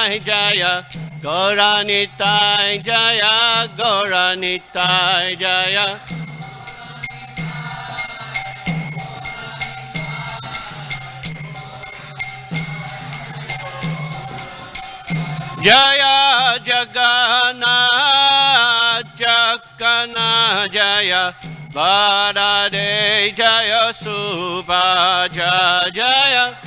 Nitai Jaya, Gaura Nitai Jaya, Gaura Nitai Jaya. Jaya Jagannath Jagannath Jaya Bharade Jaya Subhaja Jaya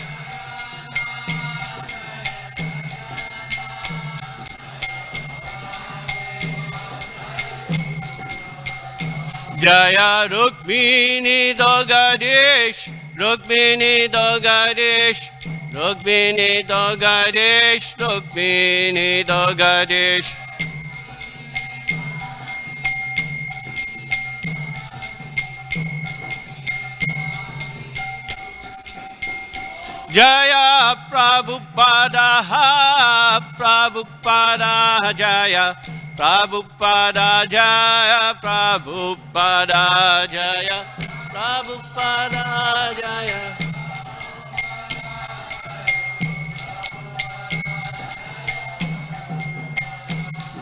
Jaya Rukmini Dogadish Rukmini Dogadish Rukmini Dogadish Rukmini Dogadish Jaya Prabhupada Prabhupada Jaya Prabhupada Jaya Prabhupada Jaya Prabhupada Jaya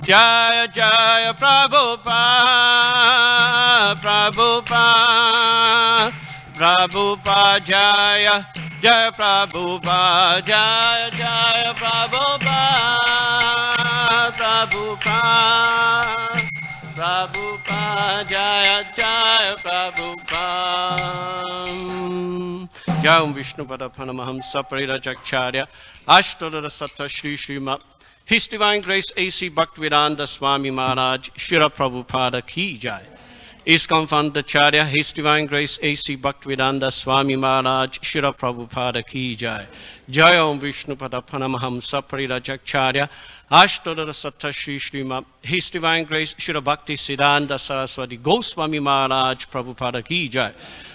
Jaya Jaya Prabhupada Prabhupada Prabhupada Jaya Jaya Prabhupada Jaya Jaya Prabhupada Prabhupada Prabhupada Jaya Jaya Prabhupada Jai Vishnupada Pranamaham Saparita Jakcharya Ashtadara Satta Shri Srimat His Divine Grace A.C. Bhaktivedanta Swami Maharaj Shira Prabhupada Ki Jai ISKCON Founder His Divine Grace A.C. Bhaktivedanta Swami Maharaj Shira Prabhupada Ki Jai Jai Om Vishnupada Pranamaham Saparita Jakcharya Ashtadara Satta Shri Srimat His Divine Grace Shira Bhakti Siddhanta Saraswati Goswami Maharaj Prabhupada Ki Jai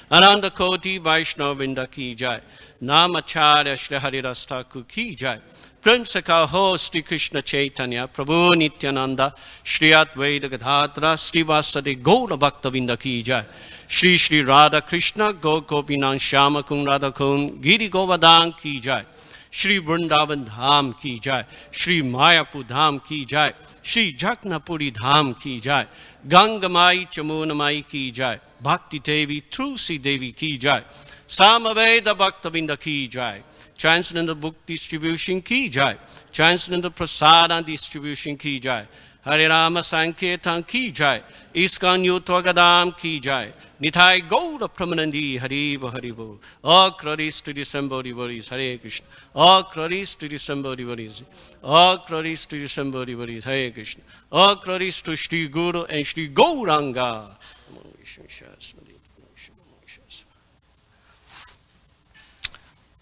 Ananda Koti Vaishnavinda Ki Jai Namacharya Shri Haridas Thakur Ki Jai Prem Sakha Ho Sri Krishna Chaitanya Prabhu Nityananda Shri Advaita Gadadhara Srivasadi Gaura Bhaktavinda Ki Jai Shri Shri Radha Krishna Go Gopinan Shama Kun Radha Kun Giri Govardhan Ki Jai Shri Vrindavan Dham Ki Jai Shri Mayapur Dham Ki Jai Shri Jagnapuri Dham Ki Jai Gangamai Chamunamai Ki Jai Bhakti Devi Tulsi Devi Ki Jai Samaveda Bhaktavinda Ki Jai Transcendental Book Distribution Ki Jai Transcendental Prasadana Distribution Ki Jai Hare Rama Sankirtan Ki Jai ISKCON Yutvagadam Ki Jai Nitai Gaura Pramanandi Hariva Harivo All glories to the Sambodhi Varis Hare Krishna All glories to the Sambodhi Varis All glories to the Sambodhi Varis Hare Krishna All glories to Shri Guru and Shri Gauranga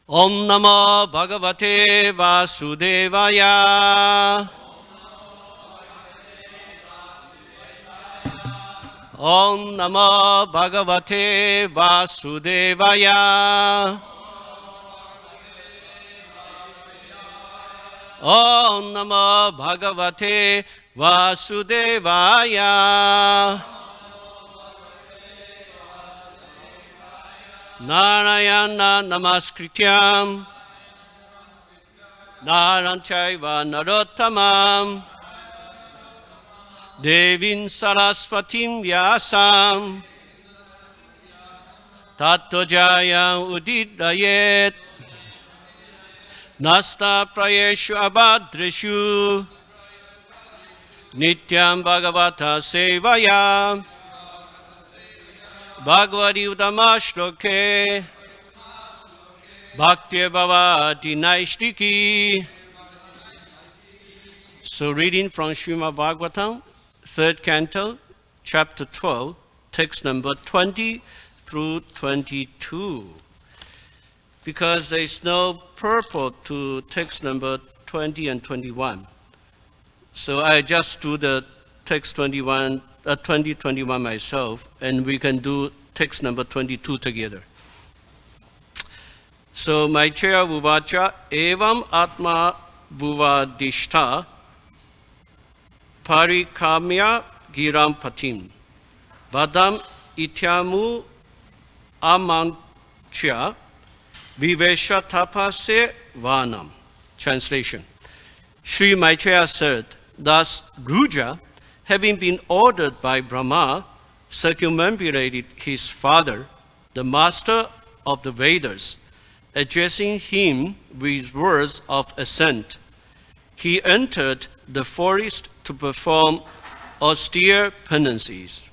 Om Namo Bhagavate Vasudevaya Om Namo Bhagavate Vasudevaya Om Namo Bhagavate Vasudevaya Narayana Namaskrityam Naranchaiva Narottamam Devin Saraswatim Vyasam Tato Jaya Udidayet Nasta Prayeshu Abhadreshu Nityam Bhagavata Sevaya Bhagavati Utamashloke Bhakti Bhavati Naishtiki. So reading from Srimad Bhagavatam, 3rd canto, chapter 12, text number 20 through 22. Because there is no purport to text number 20 and 21. So I just do the text 21 myself, and we can do text number 22 together. So my chair Vuvacha Evam Atma Bhuvadishta Parikamya Giram Patim Vadam Ityamu Amanchya Vivesha Tapase Vanam. Translation. Sri Maitreya said, thus Ruja, having been ordered by Brahma, circumambulated his father, the master of the Vedas, addressing him with words of assent. He entered the forest to perform austere penances.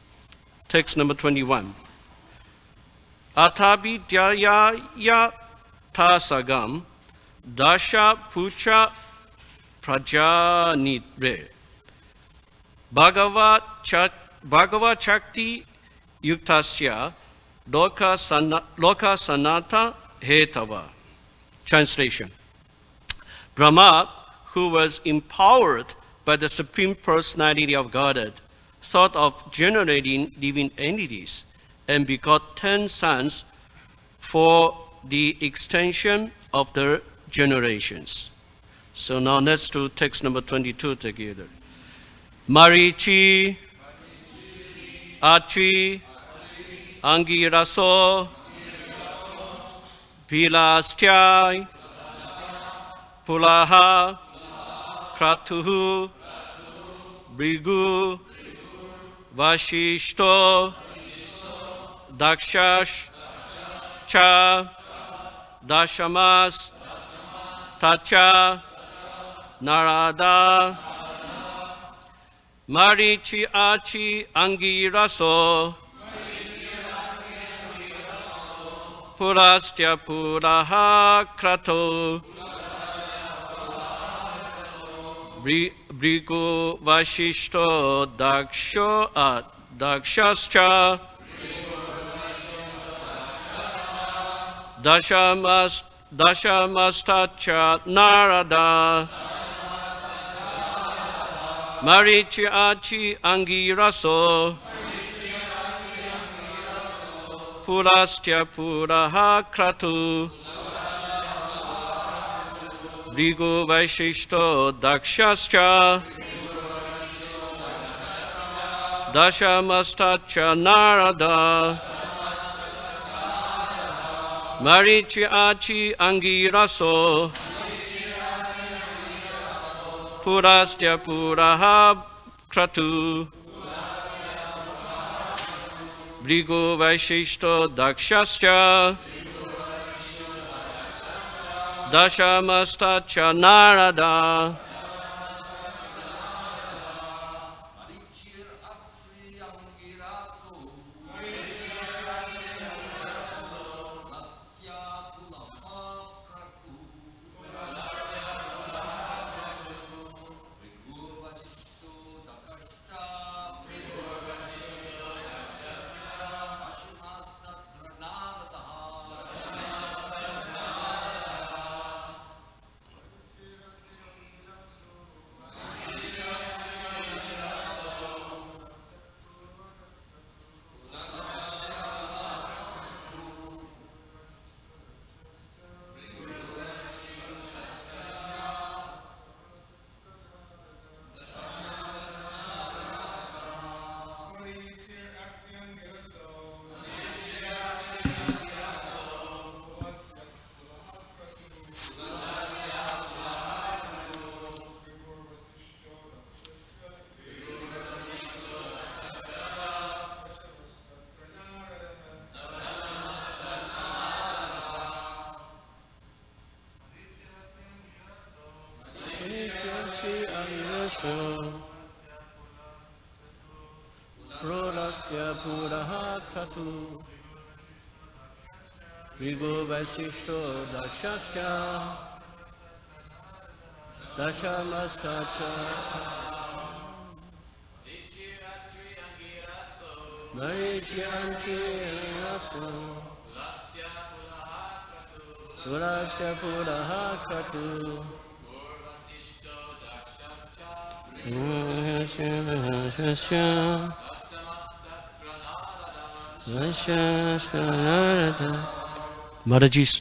Text number 21. Atavidyaya tasagam dasha pucha prajanire Bhagava Chakti Yuktasya Loka Sanata Hetava. Translation. Brahma, who was empowered by the Supreme Personality of Godhead, thought of generating living entities and begot 10 sons for the extension of their generations. So now let's do text number 22 together. Marichi, Atri, Angiraso, Pilastyai, Pulaha, Kratuhu, Brigu, Vashishto, Dakshash, Cha, Dashamas, Tacha, Narada, Marichi Achi Angiraso, Purastya Puraha Krato, Brigu Vashishto Dakshascha, Dashamastacha Narada, Marichi Achi Angiraso, Purastya Puraha Kratu, Brigu Vaishishto Dakshascha, Dashamastacha Narada, Marichi Achi Angiraso, Purastya Puraha Kratu, Brigu Vaishishto Dakshascha, Dashamastacha Narada, Purastya Puraha Kratu, Brigu Vaishishto Dakshascha, Dashamastacha, Marichi Achi Angiraso, Purastya Puraha Kratu, Mataji's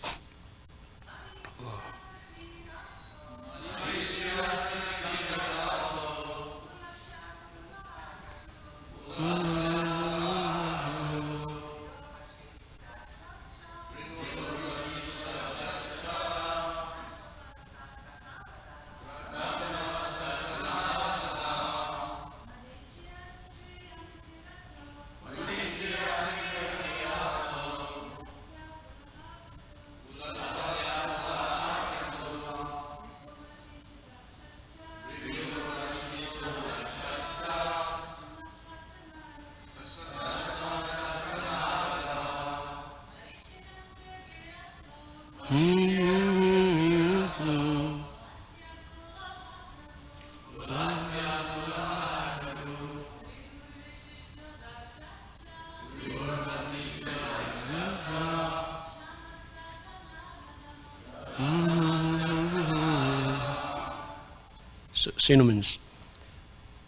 synonyms.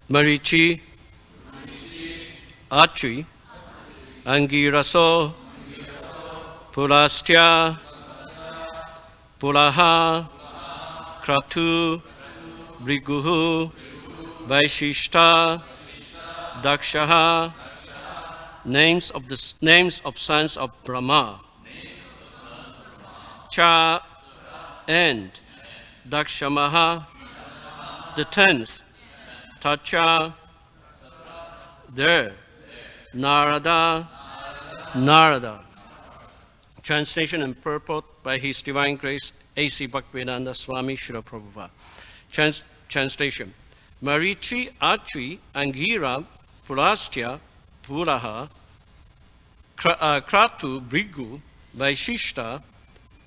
Marichi, Atri, Angiraso, Pulastya, Pulaha, Kratu, Briguhu, Vaishishta, Dakshaha, names of sons of Brahma. Cha and Dakshamaha, the 10th, Tacha, there, Narada, Narada. Translation and purport by His Divine Grace A.C. Bhaktivedanta Swami Srila Prabhupada. Translation. Marichi, Atri, Angira, Pulastya, Pulaha, Kratu, Brigu, Vaishishta,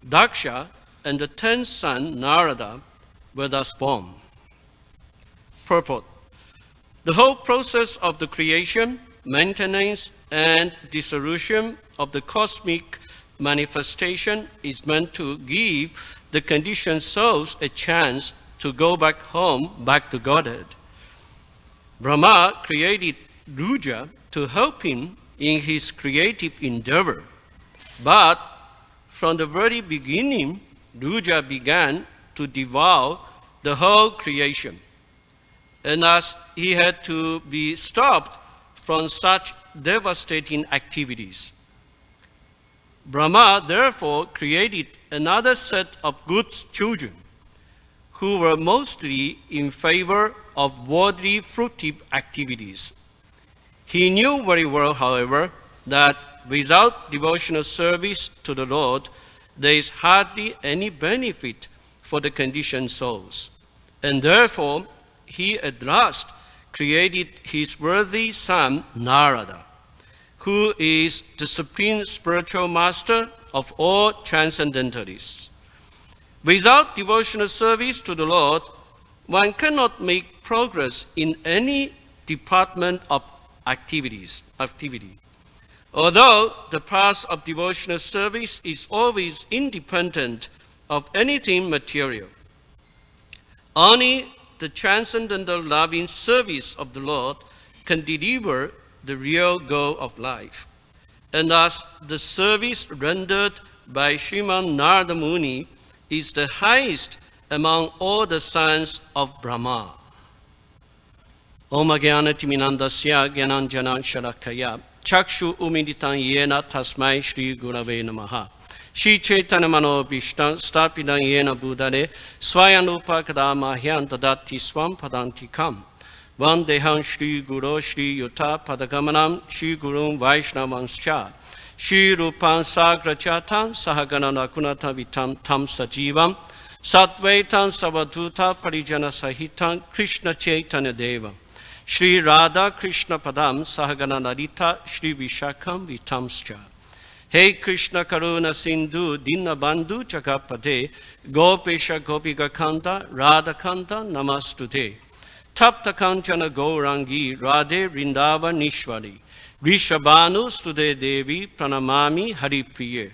Daksha, and the 10th son, Narada, were thus born. Purport. The whole process of the creation, maintenance, and dissolution of the cosmic manifestation is meant to give the conditioned souls a chance to go back home, back to Godhead. Brahma created Ruja to help him in his creative endeavor. But from the very beginning, Ruja began to devour the whole creation. And as he had to be stopped from such devastating activities, Brahma therefore created another set of good children who were mostly in favor of worldly fruitive activities. He knew very well, however, that without devotional service to the Lord, there is hardly any benefit for the conditioned souls. And therefore, he at last created his worthy son, Narada, who is the supreme spiritual master of all transcendentalists. Without devotional service to the Lord, one cannot make progress in any department of activity. Although the path of devotional service is always independent of anything material, only the transcendental loving service of the Lord can deliver the real goal of life. And thus, the service rendered by Sriman Narada Muni is the highest among all the sons of Brahma. Om Jnanatiminandasya Jnananjana Shalakaya Chakshu Umiditan Yena Tasmai Shri Gurave Namaha Shri Chaitanya Mano Bhishtan Stapidan Yena Buddhare Swayanupa Kadama Hyan Tadati Swam Padantikam Vandeham Shri Guru Shri Yuta Padagamanam Shri Gurun Vaishnavanscha Shri Rupan Sagrachatan Sahagana Nakunata Vitam Tam Sajivam Satvaitan Savaduta Parijana Sahitan Krishna Chaitanya Deva Shri Radha Krishna Padam Sahagana Narita Shri Vishakam Vitamscha. Hey Krishna Karuna Sindhu Dina Bandhu Chakapade Gopesha Gopika Kanta Radha Kanta Namastute Tapta Kanchana Gaurangi Radhe Rindava Nishwari Rishabhanu Stude Devi Pranamami Hari Priye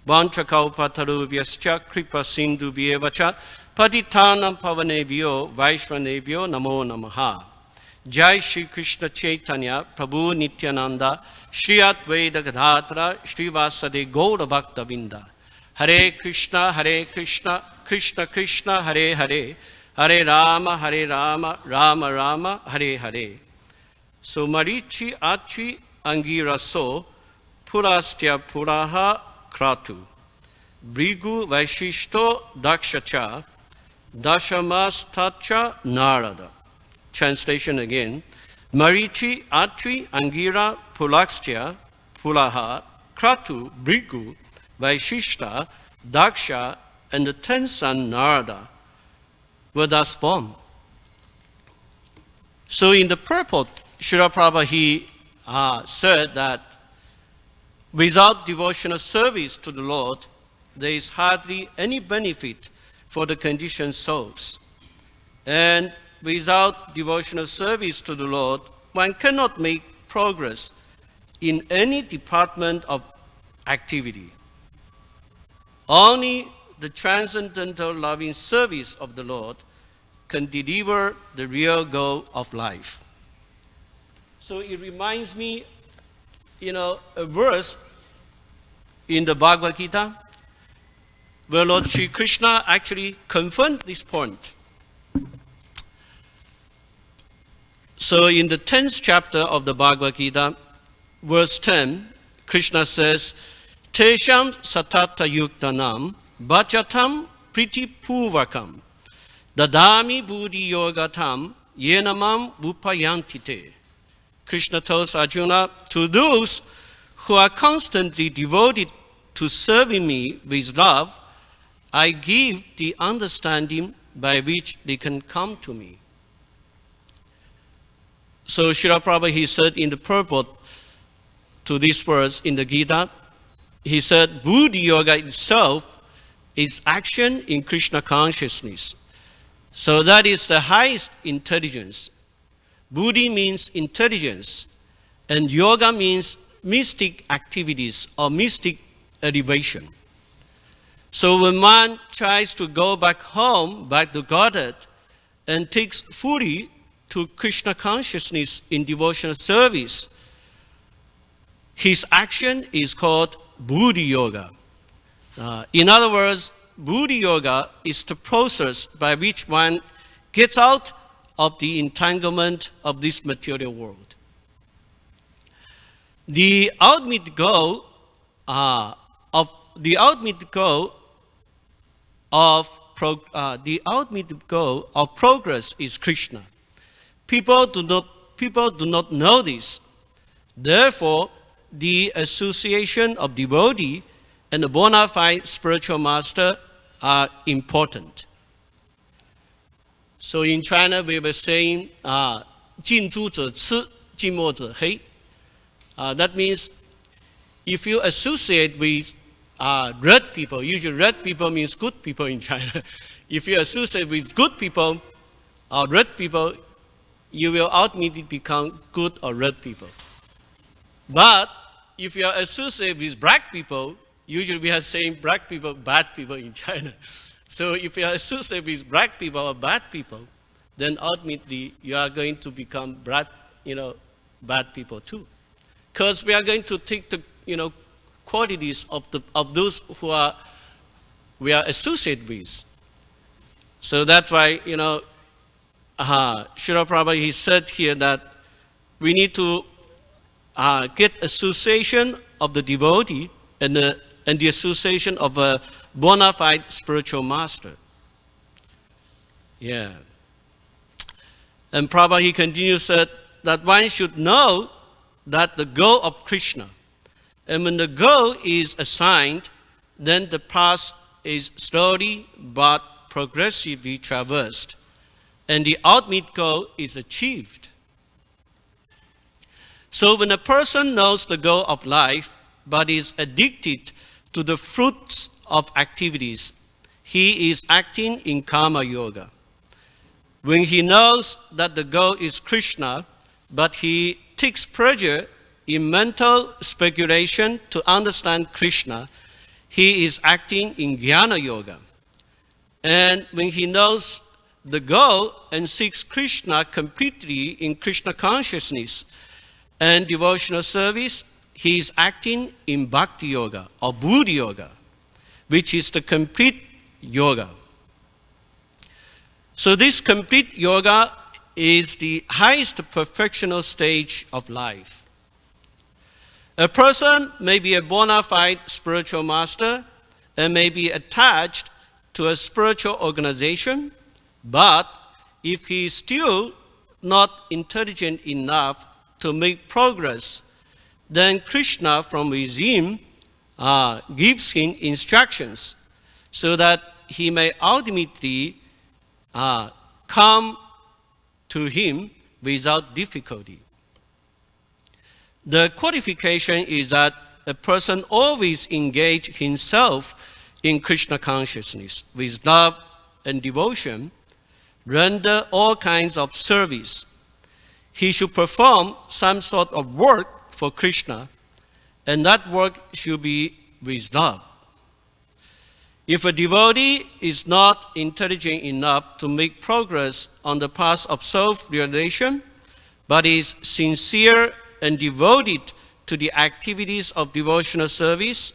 Vanchakaupatarubhyascha Kripa Sindhu Bhyevacha Patitanam Pavanebhyo Vaishvanebhyo Namo Namaha. Jai Shri Krishna Chaitanya Prabhu Nityananda Shri Advaita Gadadhara Shri Vasade Gaura Bhakta Vinda. Hare Krishna Krishna Krishna Hare Hare Hare Rama Rama Rama Hare Hare. So Marichi Atri Angiraso Purastya Puraha Kratu Brigu Vaishishto Dakshacha Dashamastacha Narada. Translation again. Marichi, Atri, Angira, Pulastya, Pulaha, Kratu, Brigu, Vaishishta, Daksha, and the 10th son Narada were thus born. So in the purport, Srila Prabhupada, he said that without devotional service to the Lord, there is hardly any benefit for the conditioned souls. And without devotional service to the Lord, one cannot make progress in any department of activity. Only the transcendental loving service of the Lord can deliver the real goal of life. So it reminds me, a verse in the Bhagavad Gita where Lord Sri Krishna actually confirmed this point. So in the 10th chapter of the Bhagavad Gita, verse 10, Krishna says, Tesham satata yuktanam bhajatam priti puvakam dadami buddhi yogatam yenamam upayantite. Krishna tells Arjuna, to those who are constantly devoted to serving me with love, I give the understanding by which they can come to me. So Srila Prabhupada, he said in the purport to this verse in the Gita, he said, Buddhi Yoga itself is action in Krishna consciousness. So that is the highest intelligence. Buddhi means intelligence, and yoga means mystic activities or mystic elevation. So when man tries to go back home, back to Godhead, and takes fully to Krishna consciousness in devotional service, his action is called Buddhi Yoga. In other words, Buddhi Yoga is the process by which one gets out of the entanglement of this material world. The ultimate goal of progress is Krishna. People do not know this. Therefore, the association of devotee and the bona fide spiritual master are important. So in China, we were saying, 近朱者赤，近墨者黑. That means if you associate with red people, usually red people means good people in China. If you associate with good people or red people, you will ultimately become good or red people. But if you are associated with black people, usually we are saying black people, bad people in China. So if you are associated with black people or bad people, then ultimately you are going to become bad people too. Because we are going to take the qualities of those who we are associated with. So that's why Srila Prabhupada, he said here that we need to get association of the devotee and the association of a bona fide spiritual master. Yeah. And Prabhupada, he continues, said that one should know that the goal of Krishna, and when the goal is assigned, then the path is slowly but progressively traversed, and the ultimate goal is achieved. So when a person knows the goal of life, but is addicted to the fruits of activities, he is acting in karma yoga. When he knows that the goal is Krishna, but he takes pleasure in mental speculation to understand Krishna, he is acting in jnana yoga. And when he knows the goal and seeks Krishna completely in Krishna consciousness and devotional service, he is acting in bhakti yoga or buddhi yoga, which is the complete yoga. So this complete yoga is the highest perfectional stage of life. A person may be a bona fide spiritual master and may be attached to a spiritual organization, but if he is still not intelligent enough to make progress, then Krishna from within gives him instructions so that he may ultimately come to him without difficulty. The qualification is that a person always engage himself in Krishna consciousness with love and devotion, render all kinds of service. He should perform some sort of work for Krishna, and that work should be with love. If a devotee is not intelligent enough to make progress on the path of self-realization, but is sincere and devoted to the activities of devotional service,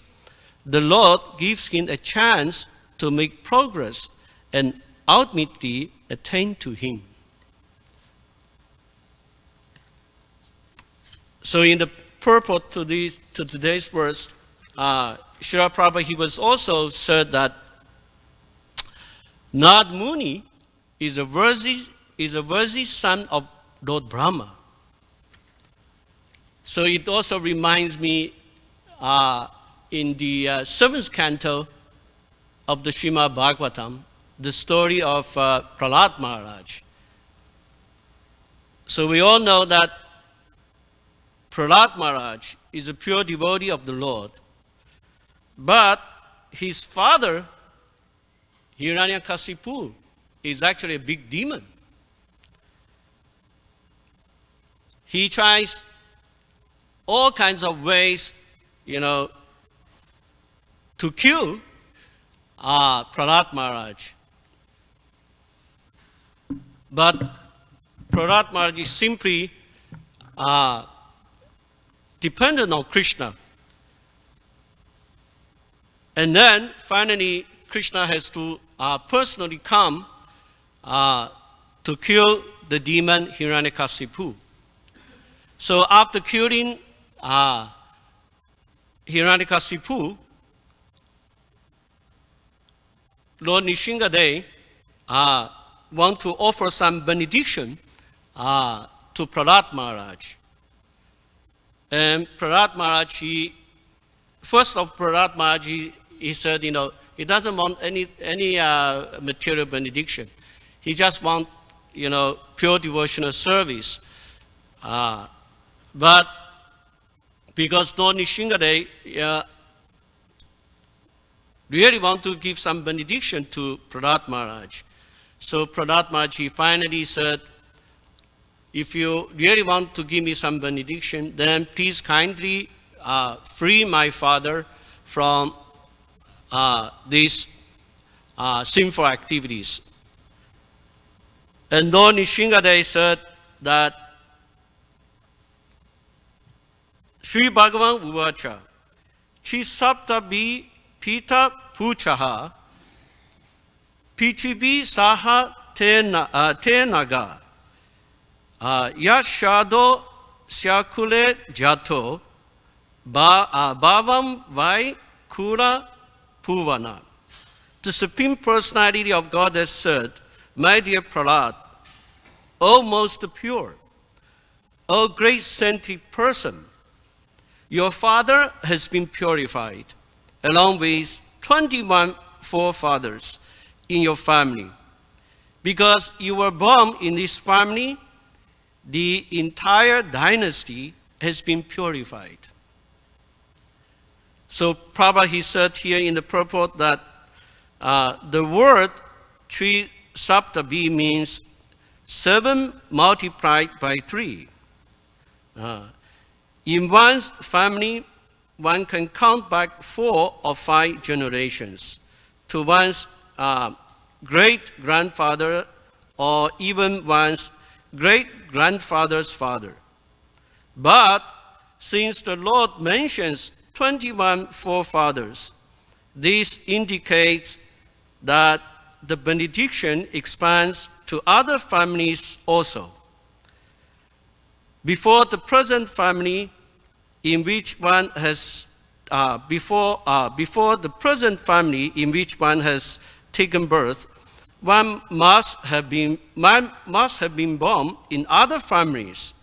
the Lord gives him a chance to make progress and ultimately attain to him. So in the purport to today's verse, Srila Prabhupada, he was also said that Nad Muni is a worthy son of Lord Brahma. So it also reminds me in the seventh canto of the Srimad Bhagavatam, the story of Prahlad Maharaj. So we all know that Prahlad Maharaj is a pure devotee of the Lord, but his father, Hiranyakasipu, is actually a big demon. He tries all kinds of ways, to kill Prahlad Maharaj. But Prahlad Maharaj is simply dependent on Krishna. And then finally, Krishna has to personally come to kill the demon Hiranyakasipu. So after killing Hiranyakasipu, Lord Nishingadev want to offer some benediction to Prahlad Maharaj. And Prahlad Maharaj, Prahlad Maharaj, he said, he doesn't want any material benediction. He just wants, pure devotional service. But because Lord Nishingadev really want to give some benediction to Prahlad Maharaj. So Prahlad Maharaj, he finally said, if you really want to give me some benediction, then please kindly free my father from these sinful activities. And Lord Nishingadev said that Sri Bhagavan Uvacha, Chi Sapta Bi Pita Puchaha, Pichibi Saha Te Naga, Yashado Syakule Jato, Bhavam Vai Kura Puvana. The Supreme Personality of God has said, my dear Prahlad, O most pure, O great saintly person, your father has been purified, along with 21 forefathers in your family. Because you were born in this family, the entire dynasty has been purified. So Prabhupada, he said here in the purport that the word Tri Saptabhi means 7 multiplied by 3. In one's family, one can count back 4 or 5 generations to one's great-grandfather or even one's great-grandfather's father. But since the Lord mentions 21 forefathers, this indicates that the benediction expands to other families also. Before the present family in which one has before the present family in which one has taken birth, one must have been born in other families.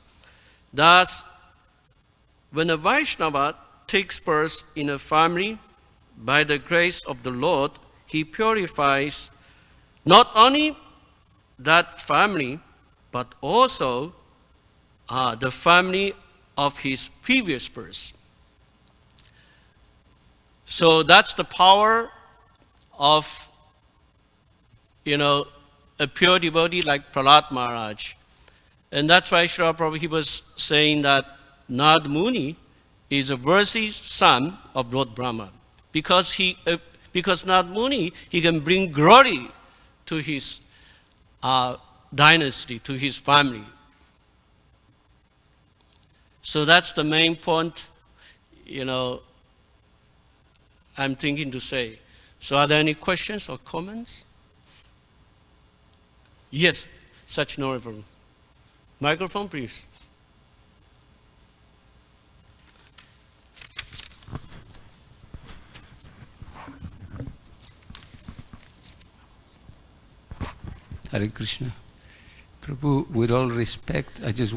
Thus, when a Vaishnava takes birth in a family, by the grace of the Lord, he purifies not only that family, but also the family of his previous birth. So that's the power of, a pure devotee like Prahlad Maharaj. And that's why Srila Prabhu, he was saying that Nad Muni is a worthy son of Lord Brahma, because he because not only he can bring glory to his dynasty, to his family. So that's the main point, I'm thinking to say. So are there any questions or comments? Yes, such no problem. Microphone, please. Hare Krishna. Prabhu, with all respect, I just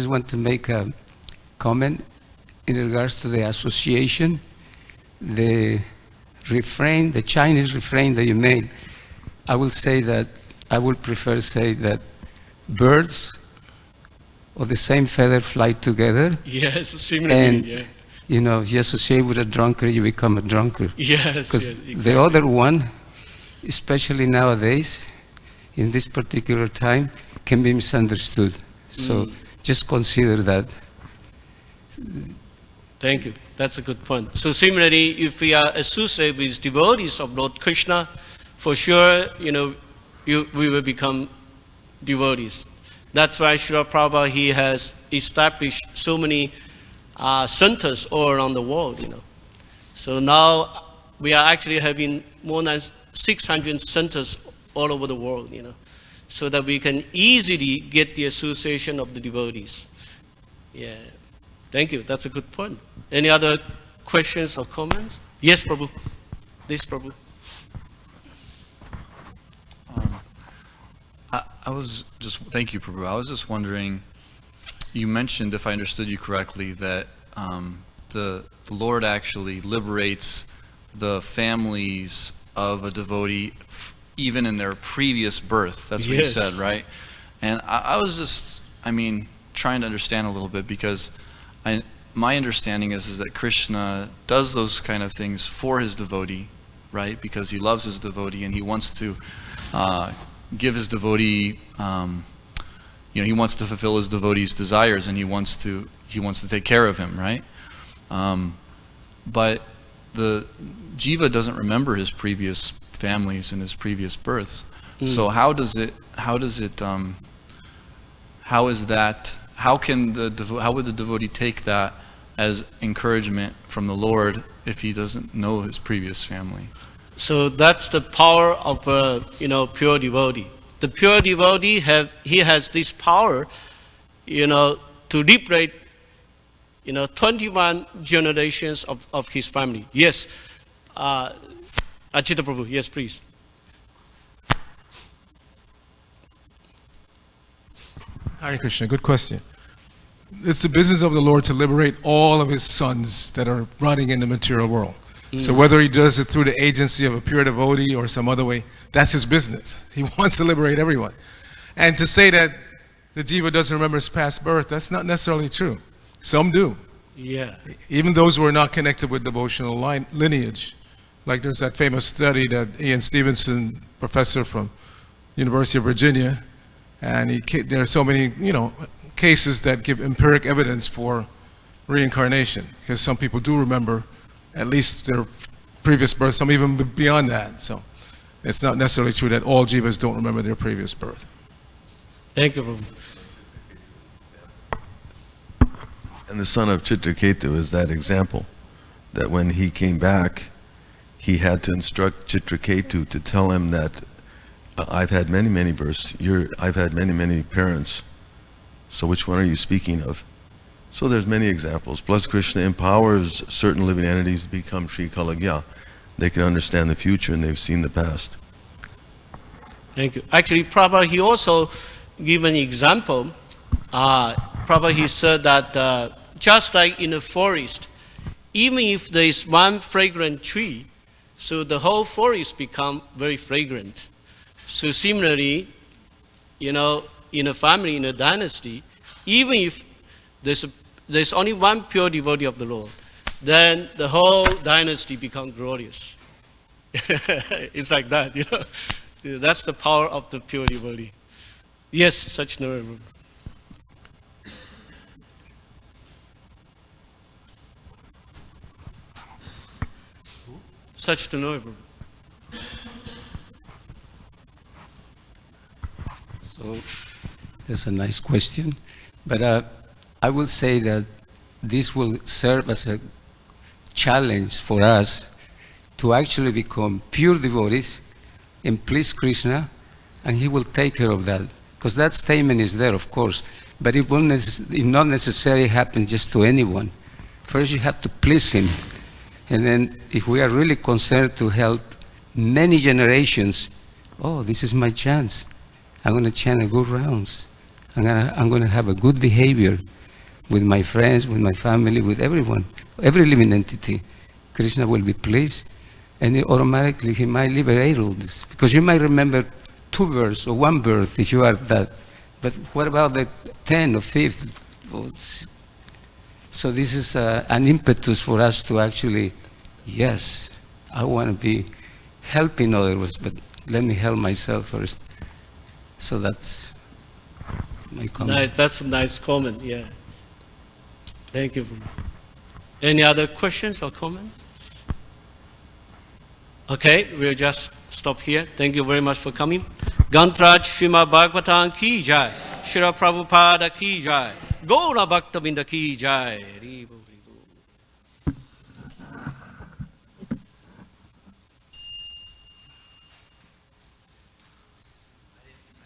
want to make a comment in regards to the association, the Chinese refrain that you made. I will prefer say that birds of the same feather fly together. Yes, similarly, and, yeah. If you associate with a drunkard, you become a drunkard. Yes, Because exactly. the other one, especially nowadays, in this particular time, can be misunderstood. So just consider that. Thank you. That's a good point. So similarly, if we are associated with devotees of Lord Krishna, for sure, we will become devotees. That's why Srila Prabhupada, he has established so many centers all around the world, So now we are actually having more than 600 centers all over the world, so that we can easily get the association of the devotees. Yeah. Thank you. That's a good point. Any other questions or comments? Yes, Prabhu. Please, Prabhu. Thank you, Prabhu. I was just wondering, you mentioned, if I understood you correctly, that the Lord actually liberates the families of a devotee even in their previous birth. That's what you said, right? And I was just, trying to understand a little bit, because my understanding is that Krishna does those kind of things for his devotee, right? Because he loves his devotee and he wants to give his devotee, he wants to fulfill his devotee's desires, and he wants to take care of him, right? But the jiva doesn't remember his previous families and his previous births. So how would the devotee take that as encouragement from the Lord if he doesn't know his previous family? So that's the power of pure devotee. The pure devotee he has this power, to liberate 21 generations of his family. Yes, Achita Prabhu. Yes, please. Hare Krishna, good question. It's the business of the Lord to liberate all of his sons that are running in the material world. So whether he does it through the agency of a pure devotee or some other way, that's his business. He wants to liberate everyone. And to say that the jiva doesn't remember his past birth, that's not necessarily true. Some do. Yeah. Even those who are not connected with devotional lineage. Like there's that famous study that Ian Stevenson, professor from University of Virginia, and there are so many, cases that give empiric evidence for reincarnation, because some people do remember at least their previous birth, some even beyond that. So it's not necessarily true that all jivas don't remember their previous birth. Thank you, Prabhu. And the son of Chitraketu is that example, that when he came back, he had to instruct Chitraketu to tell him that I've had many, many births. I've had many, many parents. So which one are you speaking of? So there's many examples. Plus Krishna empowers certain living entities to become Sri Kalagya. They can understand the future and they've seen the past. Thank you. Actually, Prabhupada, he also gave an example. Prabhupada, he said that just like in a forest, even if there is one fragrant tree, so the whole forest become very fragrant. So similarly, in a family, in a dynasty, even if there's only one pure devotee of the Lord, then the whole dynasty becomes glorious. It's like that, That's the power of the pure devotee. Yes, such no. Such to know, Prabhu. So that's a nice question. But I will say that this will serve as a challenge for us to actually become pure devotees and please Krishna, and he will take care of that. Because that statement is there, of course, but it will not necessarily happen just to anyone. First, you have to please him. And then, if we are really concerned to help many generations, oh, this is my chance. I'm going to chant a good rounds. I'm going to have a good behavior with my friends, with my family, with everyone, every living entity. Krishna will be pleased, and automatically he might liberate all this. Because you might remember 2 births or 1 birth if you are that. But what about the 10 or 5th? So this is an impetus for us to actually, yes, I want to be helping others, but let me help myself first. So that's my comment. Nice, that's a nice comment, yeah. Thank you. Any other questions or comments? Okay, we'll just stop here. Thank you very much for coming. Gantraj Srimad Bhagavatam ki jai. Shri Prabhupada ki jai. Gaura Bhakta Binda ki jai.